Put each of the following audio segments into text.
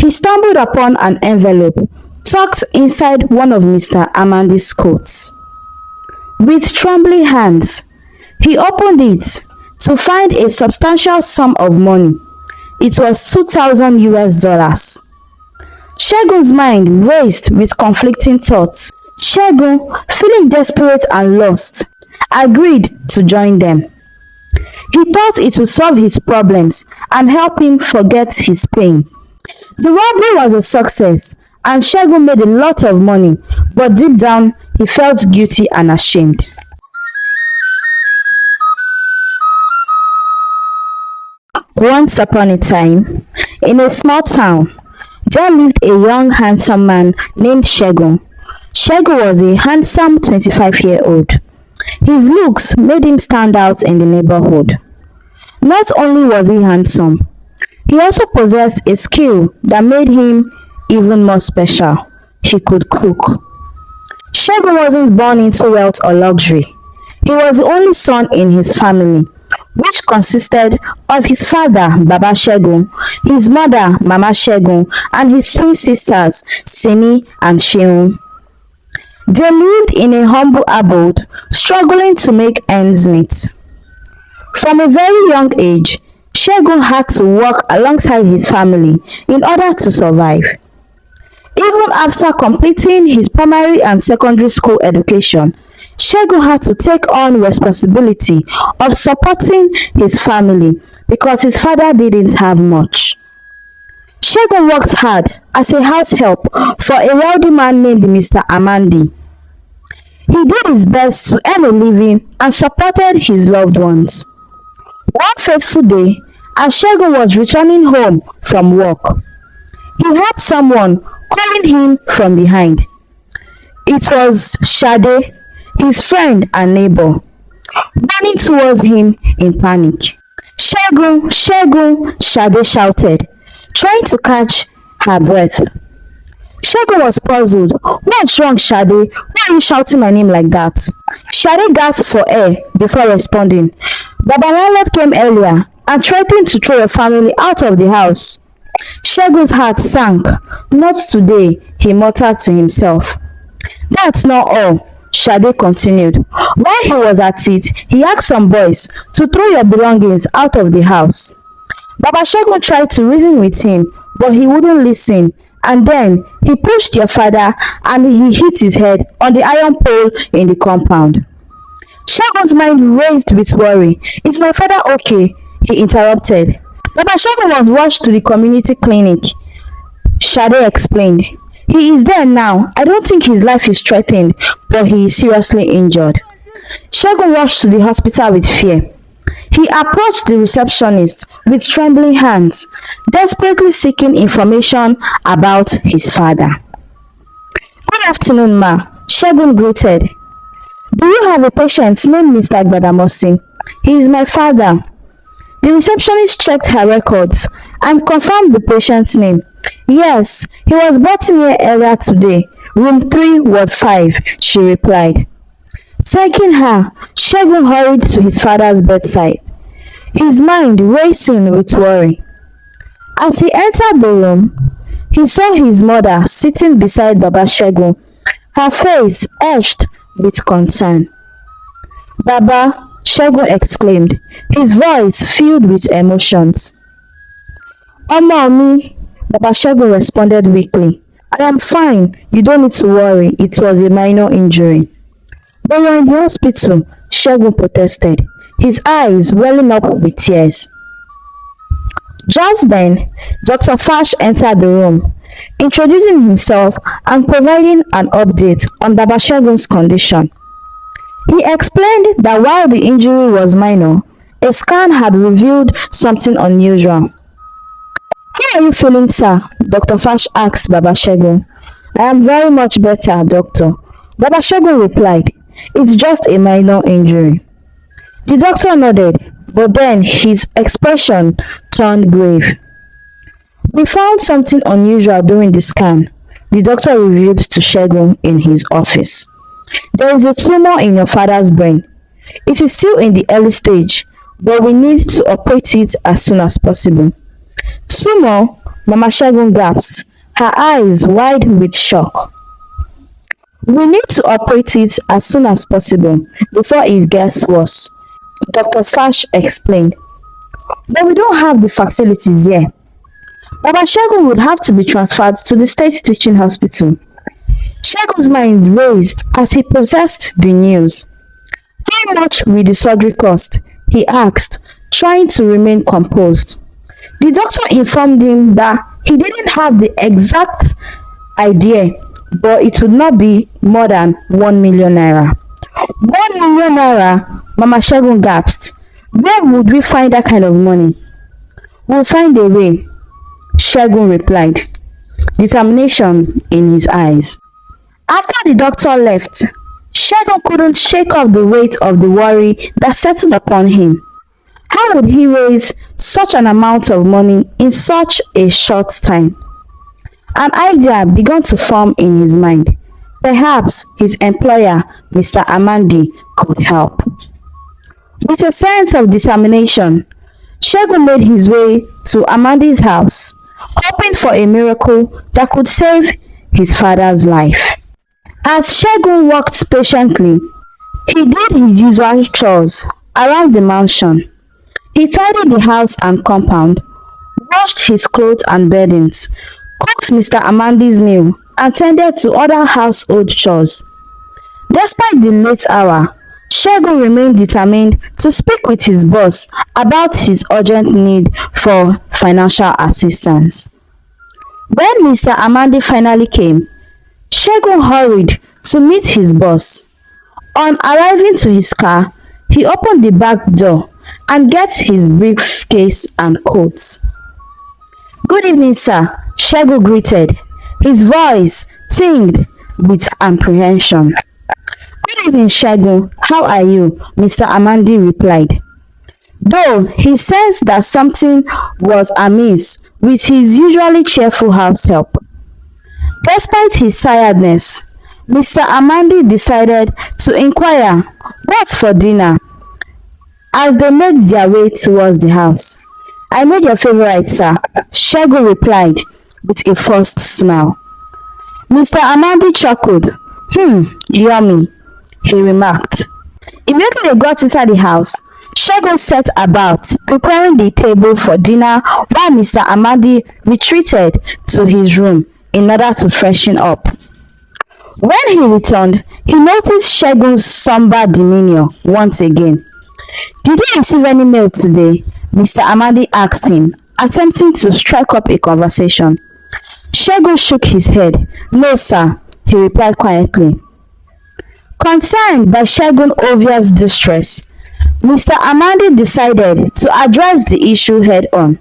He stumbled upon an envelope tucked inside one of Mr. Amandi's coats. With trembling hands, he opened it to find a substantial sum of money. It was 2,000 US dollars. Segun's mind raced with conflicting thoughts. Segun, feeling desperate and lost, agreed to join them. He thought it would solve his problems and help him forget his pain. The robbery was a success and Segun made a lot of money, but deep down he felt guilty and ashamed. Once upon a time, in a small town, there lived a young handsome man named Segun. Segun was a handsome 25-year-old. His looks made him stand out in the neighborhood. Not only was he handsome, he also possessed a skill that made him even more special. He could cook. Segun wasn't born into wealth or luxury. He was the only son in his family, which consisted of his father, Baba Segun, his mother, Mama Segun, and his twin sisters, Simi and Seun. They lived in a humble abode, struggling to make ends meet. From a very young age, Segun had to work alongside his family in order to survive. Even after completing his primary and secondary school education, Segun had to take on responsibility of supporting his family because his father didn't have much. Segun worked hard as a house help for a wealthy man named Mr. Amandi. He did his best to earn a living and supported his loved ones. One fateful day, as Segun was returning home from work, he heard someone calling him from behind. It was Shade, his friend and neighbor, running towards him in panic. Segun, Segun, Shade shouted, trying to catch her breath. Segun was puzzled. What's wrong, Shade? Why are you shouting my name like that? Shade gasped for air before responding. Babalala came earlier and threatened to throw your family out of the house. Segun's heart sank. Not today, he muttered to himself. That's not all, Shade continued. While he was at it, he asked some boys to throw your belongings out of the house. Baba Segun tried to reason with him, but he wouldn't listen. And then he pushed your father and he hit his head on the iron pole in the compound. Segun's mind raced with worry. Is my father okay? He interrupted. Baba Segun was rushed to the community clinic. Shade explained. He is there now. I don't think his life is threatened, but he is seriously injured. Segun rushed to the hospital with fear. He approached the receptionist with trembling hands, desperately seeking information about his father. Good afternoon, ma, Segun greeted. Do you have a patient named Mr. Gbadamosi? He is my father. The receptionist checked her records and confirmed the patient's name. Yes, he was brought in here earlier today, room 3, ward 5, she replied. Thanking her, Segun hurried to his father's bedside, his mind racing with worry. As he entered the room, he saw his mother sitting beside Baba Segun, her face etched with concern. Baba, Segun exclaimed, his voice filled with emotions. Ọmọ mi, Baba Segun responded weakly. I am fine, you don't need to worry, it was a minor injury. But you're in the hospital, Segun protested, his eyes welling up with tears. Just then, Dr. Fash entered the room, introducing himself and providing an update on Baba Segun's condition. He explained that while the injury was minor, a scan had revealed something unusual. How are you feeling, sir? Dr. Fash asked Baba Segun. I am very much better, doctor. Baba Segun replied, it's just a minor injury. The doctor nodded, but then his expression turned grave. We found something unusual during the scan, the doctor revealed to Segun in his office. There is a tumor in your father's brain. It is still in the early stage, but we need to operate it as soon as possible. Tumor? Mama Segun gasped, her eyes wide with shock. We need to operate it as soon as possible before it gets worse, Dr. Fash explained. But we don't have the facilities here. Baba Segun would have to be transferred to the state teaching hospital. Segun's mind raced as he processed the news. How much will the surgery cost? He asked, trying to remain composed. The doctor informed him that he didn't have the exact idea, but it would not be more than 1 million naira. 1 million naira? Mama Segun gasped. Where would we find that kind of money? We'll find a way, Segun replied, determination in his eyes. After the doctor left, Segun couldn't shake off the weight of the worry that settled upon him. How would he raise such an amount of money in such a short time? An idea began to form in his mind. Perhaps his employer, Mr. Amandi, could help. With a sense of determination, Segun made his way to Amandi's house, hoping for a miracle that could save his father's life. As Segun walked patiently, he did his usual chores around the mansion. He tidied the house and compound, washed his clothes and beddings, cooked Mr. Amandi's meal, and tended to other household chores. Despite the late hour, Segun remained determined to speak with his boss about his urgent need for financial assistance. When Mr. Amandi finally came, Segun hurried to meet his boss. On arriving to his car, he opened the back door and get his briefcase and coat. Good evening, sir, Segun greeted, his voice tinged with apprehension. Good evening, Segun. How are you? Mr. Amandi replied, though he sensed that something was amiss with his usually cheerful house help. Despite his tiredness, Mr. Amandi decided to inquire what's for dinner as they made their way towards the house. I made your favorite, sir, Segun replied with a forced smile. Mr. Amandi chuckled. Yummy, he remarked. Immediately they got inside the house, Segun set about preparing the table for dinner while Mr. Amandi retreated to his room in order to freshen up. When he returned, he noticed Segun's somber demeanor once again. Did you receive any mail today? Mr. Amandi asked him, attempting to strike up a conversation. Segun shook his head. No, sir, he replied quietly. Concerned by Segun's obvious distress, Mr. Amandi decided to address the issue head-on.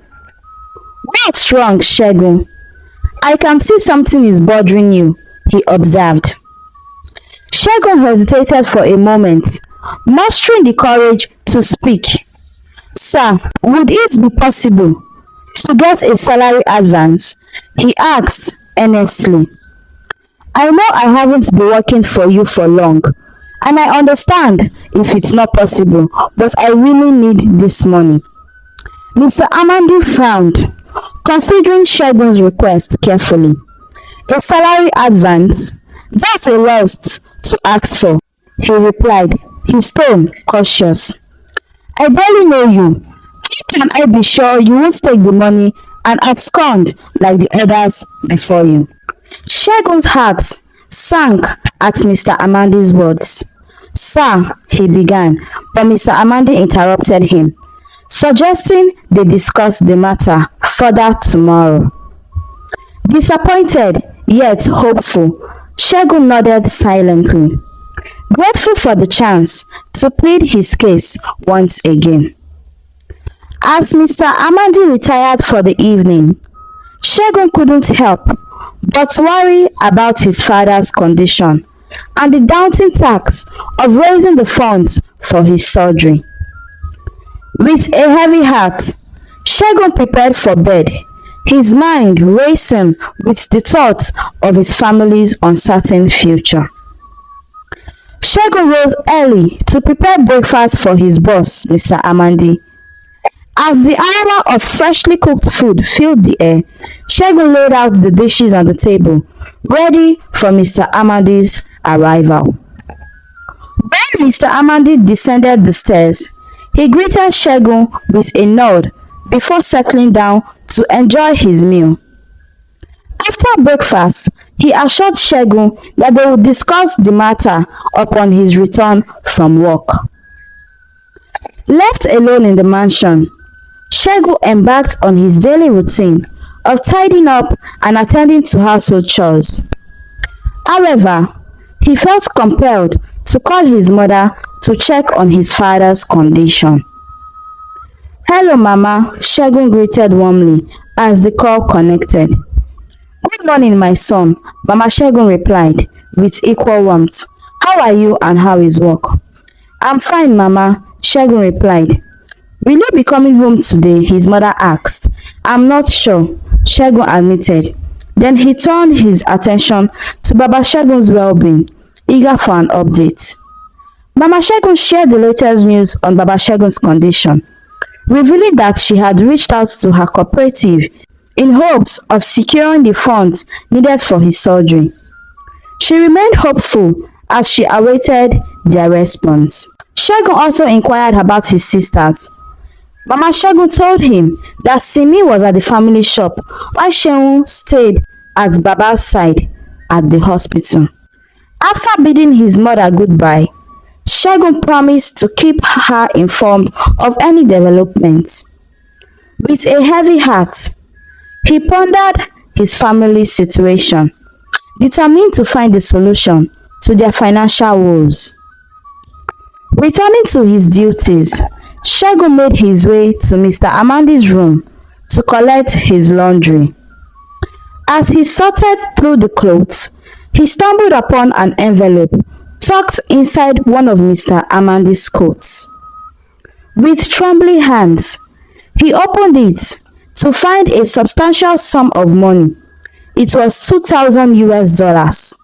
What's wrong, Segun? I can see something is bothering you, he observed. Segun hesitated for a moment, mustering the courage to speak. Sir, would it be possible to get a salary advance? He asked earnestly. I know I haven't been working for you for long, and I understand if it's not possible, but I really need this money. Mr. Amandi frowned, considering Segun's request carefully. A salary advance? That's a lot to ask for, he replied, his tone cautious. I barely know you. How can I be sure you won't take the money and abscond like the others before you? Segun's heart sank at Mr. Amandi's words. Sir, he began, but Mr. Amandi interrupted him, suggesting they discuss the matter further tomorrow. Disappointed, yet hopeful, Segun nodded silently, grateful for the chance to plead his case once again. As Mr. Amandi retired for the evening, Segun couldn't help but worry about his father's condition and the daunting task of raising the funds for his surgery. With a heavy heart, Segun prepared for bed, his mind racing with the thought of his family's uncertain future. Segun rose early to prepare breakfast for his boss, Mr. Amandi. As the aroma of freshly cooked food filled the air, Segun laid out the dishes on the table, ready for Mr. Amandi's arrival. When Mr. Amandi descended the stairs, he greeted Segun with a nod before settling down to enjoy his meal. After breakfast, he assured Segun that they would discuss the matter upon his return from work. Left alone in the mansion, Segun embarked on his daily routine of tidying up and attending to household chores. However, he felt compelled to call his mother to check on his father's condition. "Hello, Mama," Segun greeted warmly as the call connected. "Good morning, my son," Mama Segun replied with equal warmth. "How are you and how is work?" "I'm fine, Mama," Segun replied. "Will you be coming home today?" his mother asked. "I'm not sure," Segun admitted. Then he turned his attention to Baba Segun's well-being, eager for an update. Mama Segun shared the latest news on Baba Segun's condition, revealing that she had reached out to her cooperative in hopes of securing the funds needed for his surgery. She remained hopeful as she awaited their response. Segun also inquired about his sisters. Mama Segun told him that Simi was at the family shop while Segun stayed at Baba's side at the hospital. After bidding his mother goodbye, Segun promised to keep her informed of any developments. With a heavy heart, he pondered his family's situation, determined to find a solution to their financial woes. Returning to his duties, Segun made his way to Mr. Amandi's room to collect his laundry. As he sorted through the clothes, he stumbled upon an envelope tucked inside one of Mr. Amandi's coats. With trembling hands, he opened it to find a substantial sum of money. It was $2,000.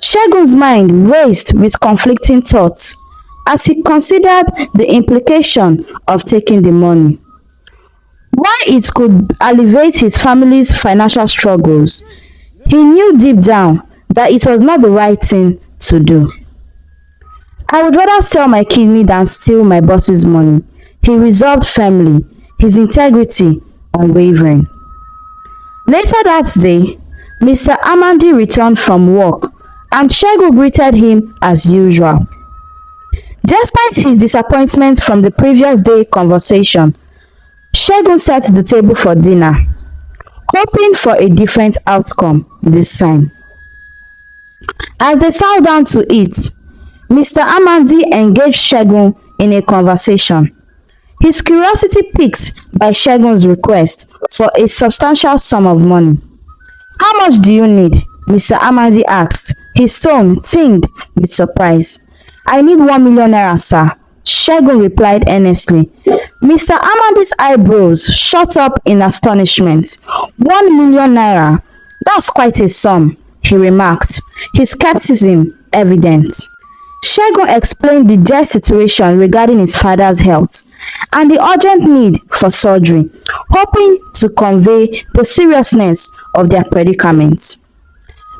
Segun's mind raced with conflicting thoughts as he considered the implication of taking the money. While it could alleviate his family's financial struggles, he knew deep down that it was not the right thing to do. "I would rather sell my kidney than steal my boss's money," he resolved firmly, his integrity unwavering. Later that day, Mr. Amandi returned from work and Segun greeted him as usual. Despite his disappointment from the previous day conversation, Segun set the table for dinner, hoping for a different outcome this time. As they sat down to eat, Mr. Amandi engaged Segun in a conversation, his curiosity piqued by Segun's request for a substantial sum of money. "How much do you need?" Mr. Amandi asked, his tone tinged with surprise. "I need 1 million naira, sir," Segun replied earnestly. Mr. Amandi's eyebrows shot up in astonishment. 1 million naira? That's quite a sum, he remarked, his skepticism evident. Segun explained the dire situation regarding his father's health and the urgent need for surgery, hoping to convey the seriousness of their predicament.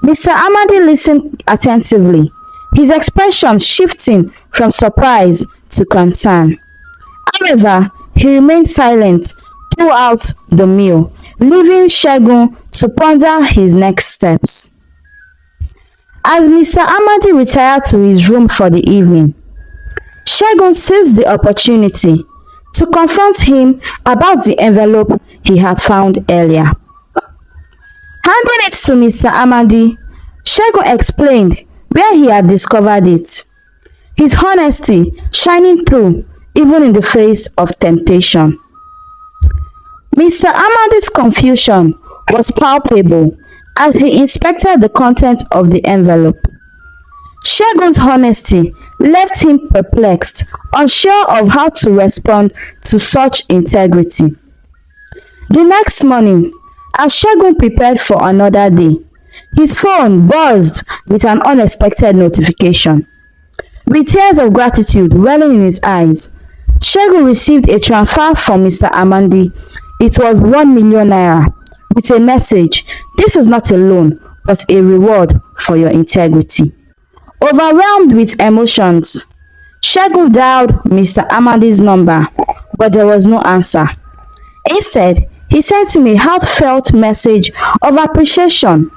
Mr. Amandi listened attentively, his expression shifting from surprise to concern. However, he remained silent throughout the meal, leaving Segun to ponder his next steps. As Mr. Amandi retired to his room for the evening, Segun seized the opportunity to confront him about the envelope he had found earlier. Handing it to Mr. Amandi, Segun explained where he had discovered it, his honesty shining through even in the face of temptation. Mr. Amandi's confusion was palpable as he inspected the content of the envelope. Segun's honesty left him perplexed, unsure of how to respond to such integrity. The next morning, as Segun prepared for another day, his phone buzzed with an unexpected notification. With tears of gratitude welling in his eyes, Segun received a transfer from Mr. Amandi. It was 1 million naira with a message: "This is not a loan, but a reward for your integrity." Overwhelmed with emotions, Segun dialed Mr. Amandi's number, but there was no answer. Instead, he sent him a heartfelt message of appreciation.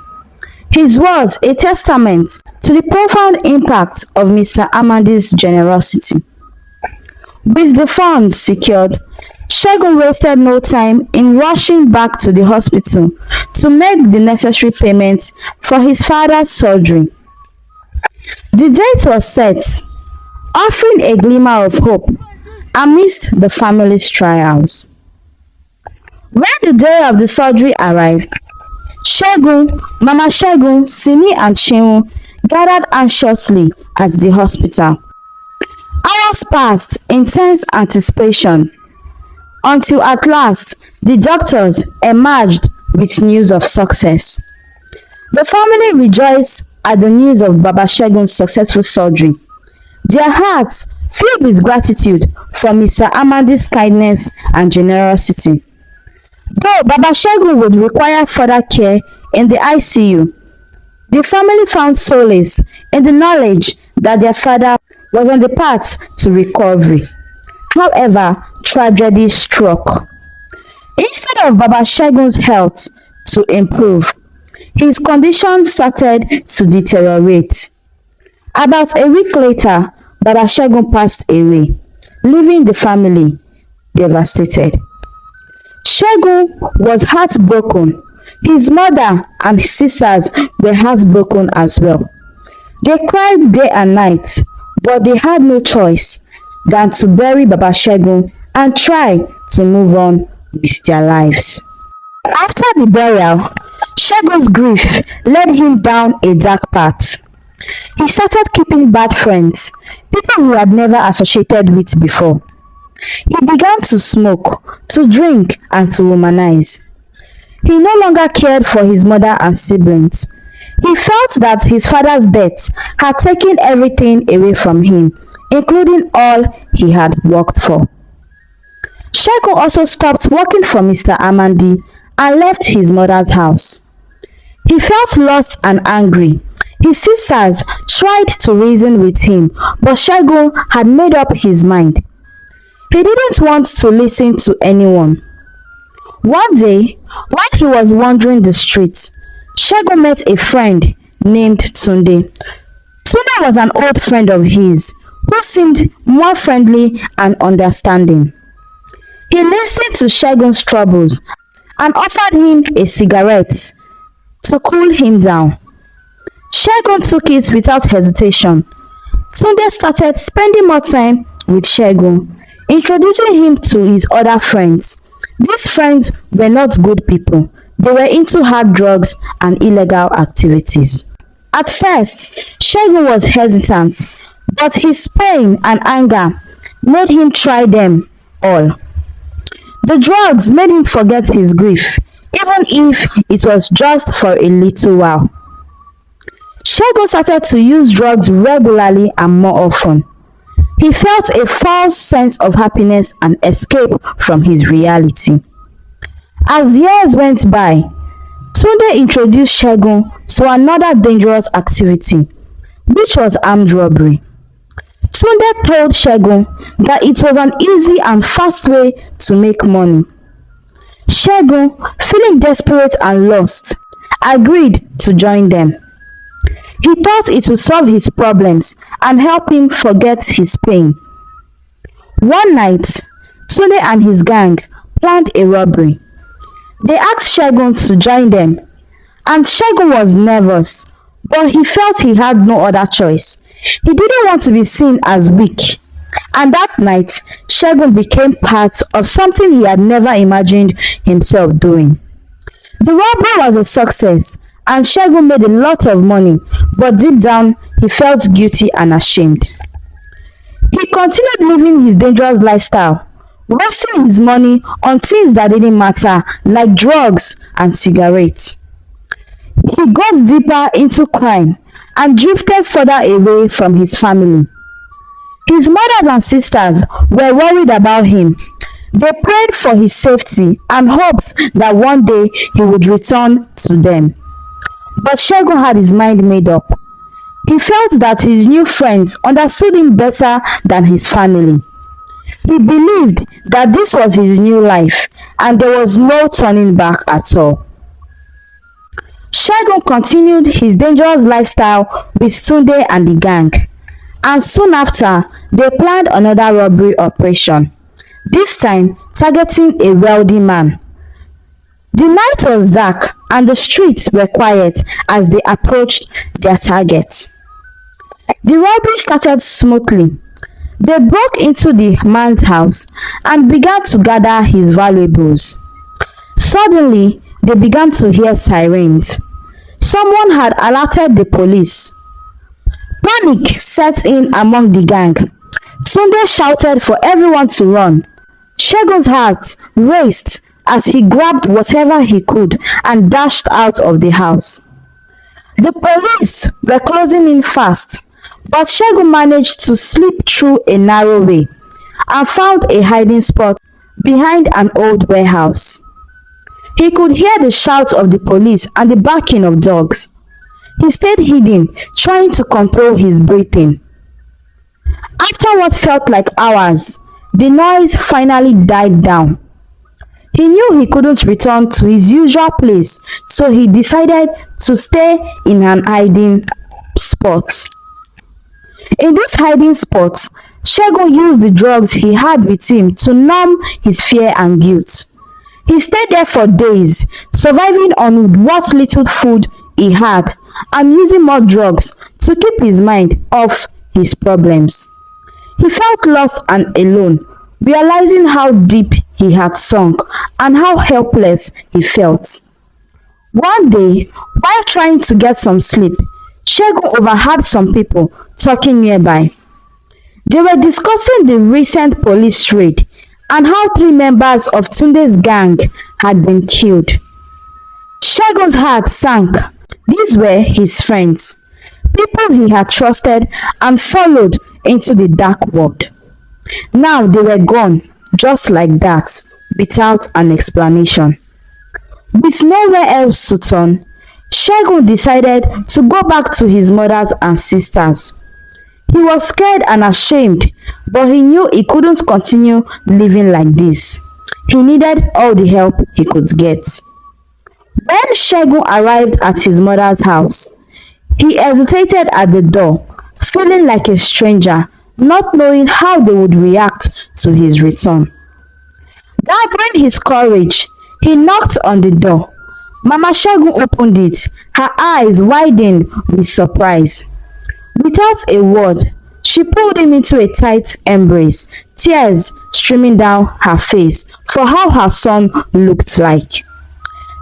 His words a testament to the profound impact of Mr. Amandi's generosity. With the funds secured, Segun wasted no time in rushing back to the hospital to make the necessary payments for his father's surgery. The date was set, offering a glimmer of hope amidst the family's trials. When the day of the surgery arrived, Segun, Mama Segun, Simi and Seun gathered anxiously at the hospital. Hours passed in tense anticipation until at last the doctors emerged with news of success. The family rejoiced at the news of Baba Segun's successful surgery, their hearts filled with gratitude for Mr. Amandi's kindness and generosity. Though Baba Segun would require further care in the ICU, the family found solace in the knowledge that their father was on the path to recovery. However, tragedy struck. Instead of Baba Segun's health to improve, his condition started to deteriorate. About a week later, Baba Segun passed away, leaving the family devastated. Segun was heartbroken. His mother and his sisters were heartbroken as well. They cried day and night, but they had no choice than to bury Baba Segun and try to move on with their lives. After the burial, Segun's grief led him down a dark path. He started keeping bad friends, people he had never associated with before. He began to smoke, to drink, and to womanize. He no longer cared for his mother and siblings. He felt that his father's death had taken everything away from him, including all he had worked for. Segun also stopped working for Mr. Amandi and left his mother's house. He felt lost and angry. His sisters tried to reason with him, but Segun had made up his mind. He didn't want to listen to anyone. One day, while he was wandering the streets, Segun met a friend named Tunde. Tunde was an old friend of his who seemed more friendly and understanding. He listened to Segun's troubles and offered him a cigarette to cool him down. Segun took it without hesitation. Tunde started spending more time with Segun, introducing him to his other friends. These friends were not good people. They were into hard drugs and illegal activities. At first, Segun was hesitant, but his pain and anger made him try them all. The drugs made him forget his grief, even if it was just for a little while. Segun started to use drugs regularly and more often. He felt a false sense of happiness and escape from his reality. As years went by, Tunde introduced Segun to another dangerous activity, which was armed robbery. Tunde told Segun that it was an easy and fast way to make money. Segun, feeling desperate and lost, agreed to join them. He thought it would solve his problems and help him forget his pain. One night, Tunde and his gang planned a robbery. They asked Segun to join them, and Segun was nervous, but he felt he had no other choice. He didn't want to be seen as weak, and that night, Segun became part of something he had never imagined himself doing. The robbery was a success, and Segun made a lot of money, but deep down, he felt guilty and ashamed. He continued living his dangerous lifestyle, wasting his money on things that didn't matter, like drugs and cigarettes. He got deeper into crime and drifted further away from his family. His mothers and sisters were worried about him. They prayed for his safety and hoped that one day he would return to them. But Segun had his mind made up. He felt that his new friends understood him better than his family. He believed that this was his new life and there was no turning back at all. Segun continued his dangerous lifestyle with Tunde and the gang, and soon after they planned another robbery operation, this time targeting a wealthy man. The night was dark and the streets were quiet as they approached their target. The robbery started smoothly. They broke into the man's house and began to gather his valuables. Suddenly, they began to hear sirens. Someone had alerted the police. Panic set in among the gang. Tunde shouted for everyone to run. Segun's heart raced as he grabbed whatever he could and dashed out of the house. The police were closing in fast, but Segun managed to slip through a narrow way and found a hiding spot behind an old warehouse. He could hear the shouts of the police and the barking of dogs. He stayed hidden, trying to control his breathing. After what felt like hours, the noise finally died down. He knew he couldn't return to his usual place, so he decided to stay in an hiding spot. In this hiding spot, Segun used the drugs he had with him to numb his fear and guilt. He stayed there for days, surviving on what little food he had and using more drugs to keep his mind off his problems. He felt lost and alone, realizing how deep he had sunk and how helpless he felt. One day, while trying to get some sleep, Segun overheard some people talking nearby. They were discussing the recent police raid and how 3 members of Tunde's gang had been killed. Segun's heart sank. These were his friends, people he had trusted and followed into the dark world. Now they were gone, just like that, without an explanation. With nowhere else to turn, Segun decided to go back to his mothers and sisters. He was scared and ashamed, but he knew he couldn't continue living like this. He needed all the help he could get. When Segun arrived at his mother's house, he hesitated at the door, feeling like a stranger, not knowing how they would react to his return. Gathering his courage, he knocked on the door. Mama Segun opened it, her eyes widened with surprise. Without a word, she pulled him into a tight embrace, tears streaming down her face for how her son looked like.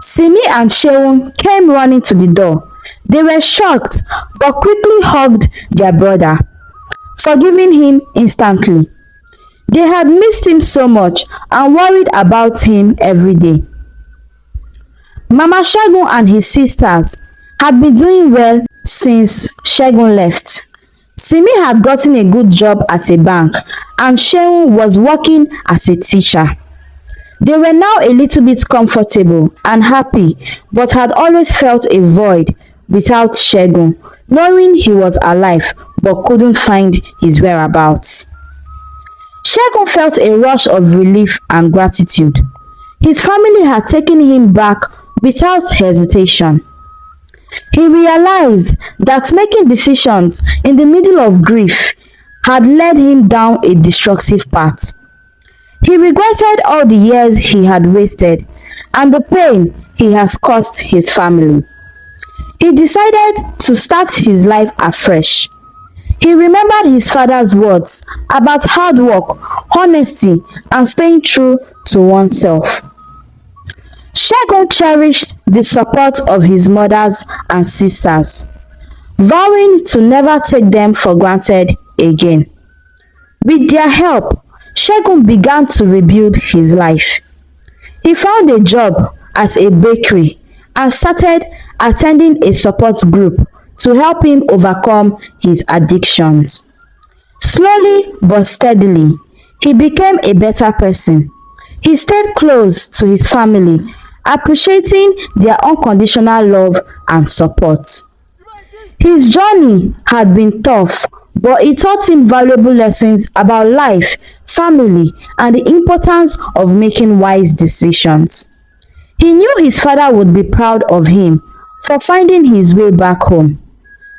Simi and Segun came running to the door. They were shocked but quickly hugged their brother, forgiving him instantly. They had missed him so much and worried about him every day. Mama Segun and his sisters had been doing well since Segun left. Simi had gotten a good job at a bank and Segun was working as a teacher. They were now a little bit comfortable and happy, but had always felt a void without Segun, knowing he was alive but couldn't find his whereabouts. Segun felt a rush of relief and gratitude. His family had taken him back without hesitation. He realized that making decisions in the middle of grief had led him down a destructive path. He regretted all the years he had wasted and the pain he has caused his family. He decided to start his life afresh. He remembered his father's words about hard work, honesty, and staying true to oneself. Segun cherished the support of his mothers and sisters, vowing to never take them for granted again. With their help, Segun began to rebuild his life. He found a job at a bakery and started attending a support group to help him overcome his addictions. Slowly but steadily, he became a better person. He stayed close to his family, appreciating their unconditional love and support. His journey had been tough, but it taught him valuable lessons about life, family, and the importance of making wise decisions. He knew his father would be proud of him for finding his way back home.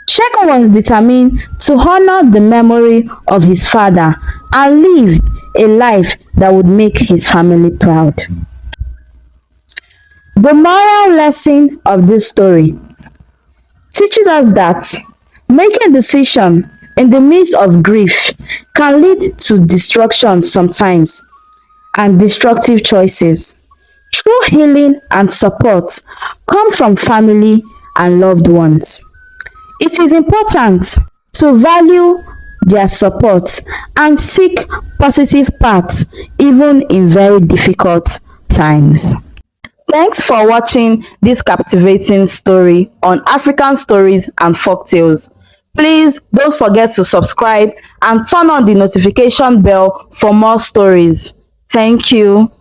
Segun was determined to honor the memory of his father and live a life that would make his family proud. The moral lesson of this story teaches us that making decisions in the midst of grief can lead to destruction sometimes and destructive choices. True healing and support come from family and loved ones. It is important to value their support and seek positive paths even in very difficult times. Thanks for watching this captivating story on African stories and folktales. Please don't forget to subscribe and turn on the notification bell for more stories. Thank you.